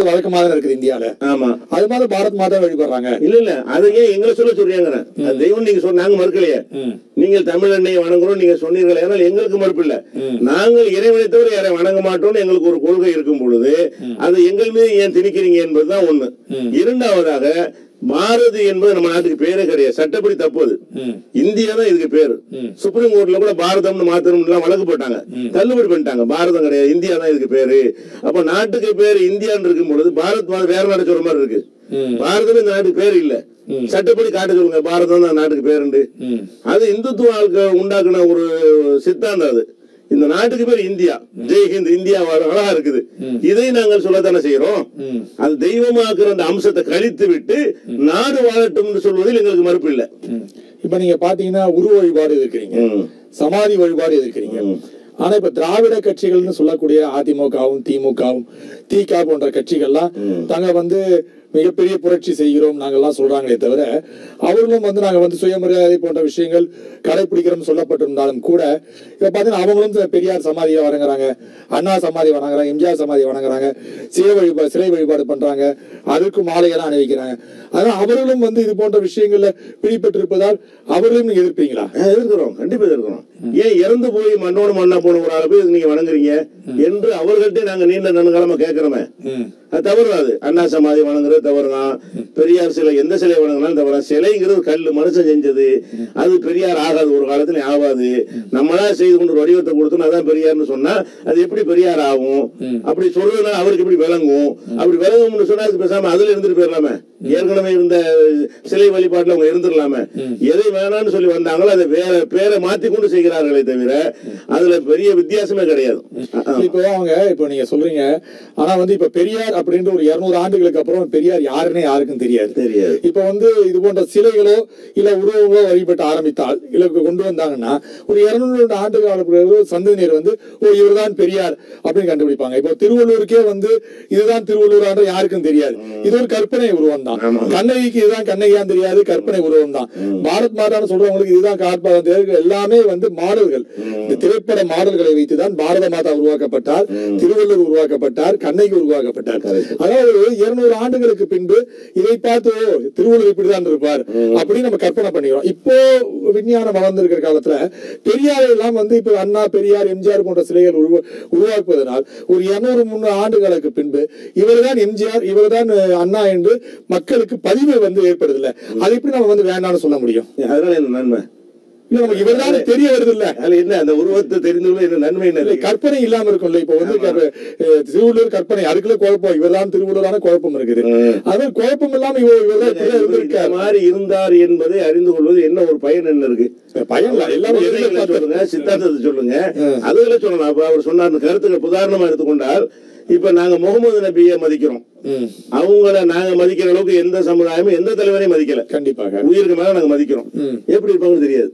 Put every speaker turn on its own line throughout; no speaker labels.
வழக்கமாக தான் இருக்குது இந்தியால. ஆமா, அது மாதிரி பாரத் மாதா வழிபடுறாங்க. இல்ல அதை ஏன் எங்களை சொல்றீங்க? தெய்வம் நீங்க சொன்னாங்க மறுக்கலையே. நீங்கள் தமிழ் எண்ணெயை வணங்குறோம் நீங்க சொன்னீர்கள், ஆனால் எங்களுக்கு மறுப்பு இல்ல. நாங்கள் இறைவனை தவிர யாரை வணங்க மாட்டோம்னு எங்களுக்கு ஒரு கொள்கை இருக்கும் பொழுது அது எங்கள் மீது ஏன் திணிக்கிறீங்க என்பதுதான் ஒண்ணு. இரண்டாவதாக, பாரதி என்பது நம்ம நாட்டுக்கு பேரே கிடையாது, சட்டப்படி தப்பு. இந்தியா தான் இதுக்கு பேரு. சுப்ரீம் கோர்ட்ல கூட பாரதம்னு மாத்தணும் வழக்கு போட்டாங்க, தள்ளுபடி பண்ணிட்டாங்க. பாரதம் கிடையாது, இந்தியா தான் இதுக்கு பேரு. அப்ப நாட்டுக்கு பேரு இந்தியான்னு இருக்கும் பொழுது பாரத் வேற நாடு சொல்ற மாதிரி இருக்கு. பாரதம் இந்த நாட்டுக்கு பேரு இல்ல, சட்டப்படி காட்ட சொல்லுங்க பாரதம் தான் நாட்டுக்கு பேருண்டு. அது இந்துத்துவ ஆளுக்கு உண்டாக்குன ஒரு சித்தாந்தம். அது இந்த நாட்டுக்கு பேர் இந்தியா, ஜெய்ஹிந்த், இந்தியா அழகா இருக்குது. இதை நாங்கள் சொல்லத்தானே செய்யறோம். அது தெய்வமாக்குற அந்த அம்சத்தை கழித்து விட்டு நாடு வாழட்டும் சொல்வதில் எங்களுக்கு மறுப்பு இல்லை. இப்ப நீங்க பாத்தீங்கன்னா உருவ வழிபாடு இருக்கிறீங்க, சமாதி வழிபாடு இருக்கிறீங்க. ஆனா இப்ப திராவிட கட்சிகள்னு சொல்லக்கூடிய அதிமுகவும் திமுகவும் திக போன்ற கட்சிகள்லாம் தாங்க மிகப்பெரிய புரட்சி செய்கிறோம் நாங்கள்லாம் சொல்றாங்களே தவிர, அவர்களும் நாங்க சுயமரியாதை போன்ற விஷயங்கள் கடைபிடிக்கிறோம் சொல்லப்பட்டிருந்தாலும் கூட இப்ப பாத்தீங்கன்னா அவங்களும் பெரியார் சமாதியை வணங்குறாங்க, அண்ணா சமாதி வணங்குறாங்க, எம்ஜிஆர் சமாதி வணங்குறாங்க, சிலை வழிபாடு பண்றாங்க, அதுக்கு மாலையெல்லாம் அணிவிக்கிறாங்க. அதனால அவர்களும் இது போன்ற விஷயங்கள்ல பிடிபட்டு இருப்பதால் அவர்களும் நீங்க எதிர்ப்பீங்களா? எதிர்க்கிறோம், கண்டிப்பா எதிர்க்கிறோம். ஏன் இறந்து போய் மண்ணோடு மண்ணா போன ஒரு ஆளை போய் நீங்க வணங்குறீங்க என்று அவர்கள்ட்ட நாங்க நீண்ட நன்காலமா கேட்கிறோமே. அது தவறாது. அண்ணா சமாதி வணங்குறது தவறுதான், பெரியார் சிலை எந்த சிலை வணங்கினாலும் தவறா. சிலைங்கிறது கல்லு, மனுஷன் செஞ்சது, அது பெரியார் ஆகாது, ஒரு காலத்துல ஆகாது. நம்மளா செய்து கொண்டு வடிவத்தை கொடுத்தோம் அதான் பெரியார்னு சொன்னா அது எப்படி பெரியார் ஆகும்? அப்படி சொல்றதுனால அவருக்கு எப்படி விளங்கும்? அப்படி விளங்கும்னு சொன்னா பேசாம அதுல இருந்துட்டு போயிடலாமே. ஏற்கனவே இருந்த சிலை வழிபாட்டுல அவங்க இருந்துடலாமே. எதை வேணாம்னு சொல்லி வந்தாங்களோ அதை வேற பேரை மாத்தி கொண்டு செய்கிறார்களே தவிர அதுல பெரிய வித்தியாசமே கிடையாது. இப்போ நீங்க சொல்றீங்க, ஆனா இப்ப பெரியார் அப்படின்ற ஒரு 200 ஆண்டுகளுக்கு அப்புறம் பெரியார் யாருன்னே யாருக்கும் தெரியாது. இப்ப இது போன்ற சிலைகளோ இல்ல உருவங்களோ வழிபட்டு ஆரம்பித்தால் இல்ல கொண்டு வந்தாங்கன்னா ஒரு 200 ஆண்டு கால சந்ததியினர் இவர்தான் பெரியார் அப்படின்னு கண்டுபிடிப்பாங்க. இப்போ திருவள்ளூருக்கே இதுதான் திருவள்ளூர் யாருக்கும் தெரியாது, இது ஒரு கற்பனை உருவம் தான். கண்ணகிக்கு இதுதான் கண்ணகியான் தெரியாது, கற்பனை உருவம் தான். பாரத் மாதான்னு சொல்றவங்களுக்கு இதுதான் காட்பாதம் தெரியாது. எல்லாமே மாடல்கள், இந்த திரைப்பட மாடல்களை வைத்துதான் பாரத மாதா உருவாக்கப்பட்டார், திருவள்ளூர் உருவாக்கப்பட்டார், கண்ணகி உருவாக்கப்பட்டார். அதாவது 200 ஆண்டுகளுக்கு பின்பு இதை பார்த்து திருவள்ளுவர் இப்படிதான் இருப்பார் அப்படின்னு நம்ம கற்பனை பண்ணிக்கிறோம். இப்போ விஞ்ஞானம் வளர்ந்திருக்கிற காலத்துல பெரியார் எல்லாம் இப்ப அண்ணா, பெரியார், எம்ஜிஆர் போன்ற சிலைகள் உருவாக்குவதனால் ஒரு 200-300 ஆண்டுகளுக்கு பின்பு இவர்தான் எம்ஜிஆர், இவர்தான் அண்ணா என்று மக்களுக்கு பதிவு ஏற்படுதில்லை. அது எப்படி நம்ம வேண்டாம்னு சொல்ல முடியும்? அதனால என்ன நன்மை? இவர்தான் தெரிய வருது இல்ல, என்ன அந்த உருவத்தை தெரிந்து நன்மை கற்பனை இல்லாம இருக்கும்ல. இப்ப திருவள்ளுவர் கற்பனை, அதுக்குள்ள குழப்பம், இவர்தான் திருவள்ளுவரான குழப்பம் இருக்குது. அது குழப்பம் இல்லாம இவர்தான் மாதிரி இருந்தார் என்பதை அறிந்து கொள்வது என்ன ஒரு பயன்? என்ன இருக்கு பயன்? எல்லாமே சொல்லுங்க, சித்தாந்தத்தை சொல்லுங்க, அதுல சொல்லலாம். அப்ப அவர் சொன்னார் கருத்துக்கள் உதாரணமா எடுத்துக்கொண்டால், இப்ப நாங்க முகமது நபியை மதிக்கிறோம், அவங்கள நாங்க மதிக்கிற அளவுக்கு எந்த சமுதாயமும் எந்த தலைவரையும் மதிக்கல. கண்டிப்பாக உயிருக்கு மேல நாங்க மதிக்கிறோம். எப்படி இருப்பாங்கன்னு தெரியாது.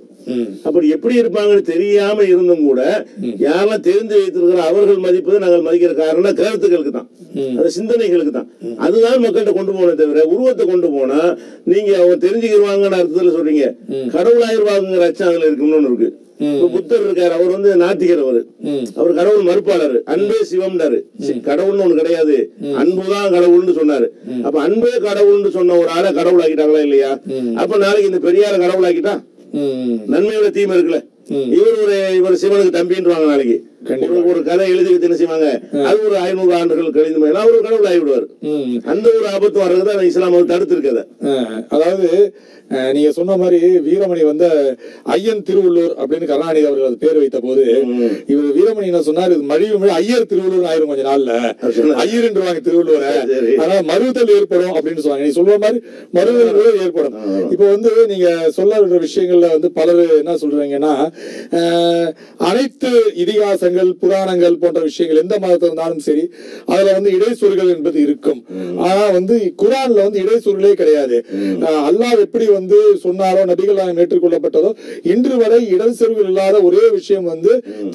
அப்படி எப்படி இருப்பாங்கன்னு தெரியாம இருந்தும் கூட யாரெல்லாம் தெரிந்து வைத்திருக்கிற அவர்கள் மதிப்பது நாங்கள் மதிக்கிற காரணம் கருத்துக்களுக்கு தான், அது சிந்தனைகளுக்கு தான். அதுதான் மக்கள்கிட்ட கொண்டு போன தவிர உருவத்தை கொண்டு போனா நீங்க அவங்க தெரிஞ்சுக்கிடுவாங்கன்னு அர்த்தத்துல சொல்றீங்க. கடவுளாயிருவாங்கிற அச்சம் அதுல இருக்குன்னு இருக்கு. புத்தர் இருக்காரு, அவர் நாத்திகர், அவர் கடவுள் மறுப்பாளர், அன்பே சிவம்னாரு. கடவுள்னு ஒண்ணு கிடையாது, அன்புதான் கடவுள்னு சொன்னாரு. அப்ப அன்பே கடவுள்னு சொன்ன ஒரு ஆளை கடவுள் ஆக்கிட்டாங்களா இல்லையா? அப்ப நாளைக்கு இந்த பெரியார கடவுள் ஆக்கிட்டா நன்மையோட தீமை இருக்குல்ல. இவர் சிவனுக்கு தம்பின்றாங்க. நாளைக்கு ஒரு கதை எழுதி என்ன செய்வாங்க, அது ஒரு 500 ஆண்டுகள் கழிந்து அவர் ஒரு கடவுள் ஆகிவிடுவார். அந்த ஒரு ஆபத்து வர்றதுதான் இஸ்லாம் தடுத்து இருக்கிறது. அதாவது நீங்க சொன்ன மாதிரி வீரமணி ஐயன் திருவள்ளூர் அப்படின்னு கருணாநிதி அவர்கள் அது பேர் வைத்த போது இவர் வீரமணி என்ன சொன்னார், மழிவு ஐயர் திருவள்ளூர் ஆயிரும் கொஞ்ச நாள்ல, ஐயர் என்றுவாங்க திருவள்ளூரை, ஆனா மறுதல் ஏற்படும் அப்படின்னு சொன்னாங்க. நீ சொல்ற மாதிரி மறுதல் ஏற்படும். இப்போ நீங்க சொல்ல விஷயங்கள்ல பலர் என்ன சொல்றாங்கன்னா, அனைத்து இதிகாசங்கள், புராணங்கள் போன்ற விஷயங்கள் எந்த மதத்தில் இருந்தாலும் சரி அதுல இடைச்சொல்கள் என்பது இருக்கும். ஆனா குரான்ல இடைச்சொல்களே கிடையாது. அல்லாஹ் எப்படி சொன்னாரோ, நபிகள் நாயகம் ஏற்றுக்கொள்ளப்பட்டதோ, இன்று வரை இடைச்சொல்கள் இல்லாத ஒரே விஷயம்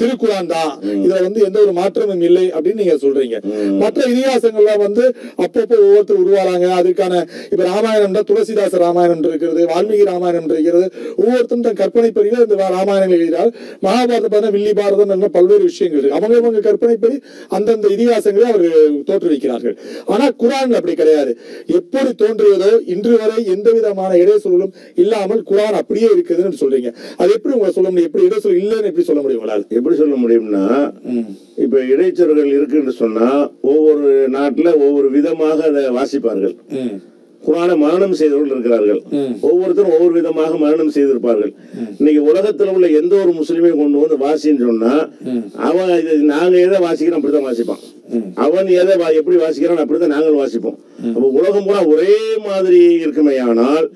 திருக்குரான் தான். இதுல எந்த ஒரு மாற்றமும் இல்லை அப்படின்னு நீங்க சொல்றீங்க. மற்ற இதிகாசங்கள்லாம் அப்பப்போ ஒவ்வொருத்தர் உருவாளாங்க. அதுக்கான இப்ப ராமாயணம், துளசிதாச ராமாயணம் இருக்கிறது, வால்மீகி ராமாயணம் இருக்கிறது. ஒவ்வொருத்தரும் தன் கற்பனை பிரிவு இந்த ராமாயணங்கள் எழுதினார். மகாபாரதம் வில்லி பாரதம் என்ற பல்வேறு
விஷயங்கள் இருக்கு. அவங்க கற்பனைப்படி அந்தந்த இதிகாசங்களை அவர்கள் தோற்றுவிக்கிறார்கள். ஆனா குர்ஆன் அப்படி கிடையாது. எப்படி தோன்றியதோ இன்று வரை எந்த விதமான இடைச்சொல்லும் இல்லாமல் குர்ஆன் அப்படியே இருக்குதுன்னு சொல்றீங்க. அது எப்படி உங்களை சொல்ல முடியும்? எப்படி இடைச்சொல் இல்லைன்னு எப்படி சொல்ல முடியும்?
எப்படி சொல்ல முடியும்னா, இப்ப இடைச்சொல்கள் இருக்குன்னு சொன்னா ஒவ்வொரு நாட்டுல ஒவ்வொரு விதமாக அதை வாசிப்பார்கள். குர்ஆனை மரணம் செய்தவர்கள் இருக்கிறார்கள். ஒவ்வொருத்தரும் ஒவ்வொரு விதமாக மரணம் செய்திருப்பார்கள். இன்னைக்கு உலகத்துல உள்ள எந்த ஒரு முஸ்லிமையும் கொண்டு வந்து வாசின்னு சொன்னா அவன் நாங்க எதை வாசிக்கிறோம் அப்படித்தான் வாசிப்பான். அவன் எதை எப்படி வாசிக்கிறான் அப்படித்தான் நாங்கள் வாசிப்போம். அப்ப உலகம் பூரா ஒரே மாதிரி இருக்குமே. ஆனால்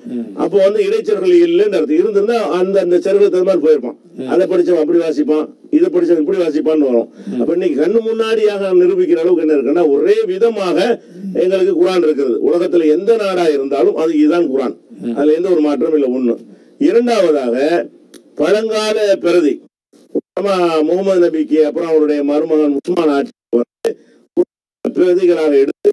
அப்போ வந்து இடைச்சொல்கள் இல்லைன்னு அர்த்தம். இருந்திருந்தா அந்த செருவத்தை மாதிரி போயிருப்பான். அதை படிச்சவன் அப்படி வாசிப்பான், இதை படிச்சவன் இப்படி வாசிப்பான்னு வரும். அப்ப இன்னைக்கு கண்ணு முன்னாடியாக நிரூபிக்கிற அளவுக்கு என்ன இருக்குன்னா, ஒரே விதமாக எங்களுக்கு குர்ஆன் இருக்கிறது. உலகத்துல எந்த நாடா இருந்தாலும் அது இதுதான் குர்ஆன். அதுல எந்த ஒரு மாற்றம் இல்லை. ஒண்ணு. இரண்டாவதாக பழங்கால பிரதி முகமது நபிக்கு அப்புறம் அவருடைய மருமகன் உஸ்மான் ஆட்சி பிரதிகளாக எடுத்து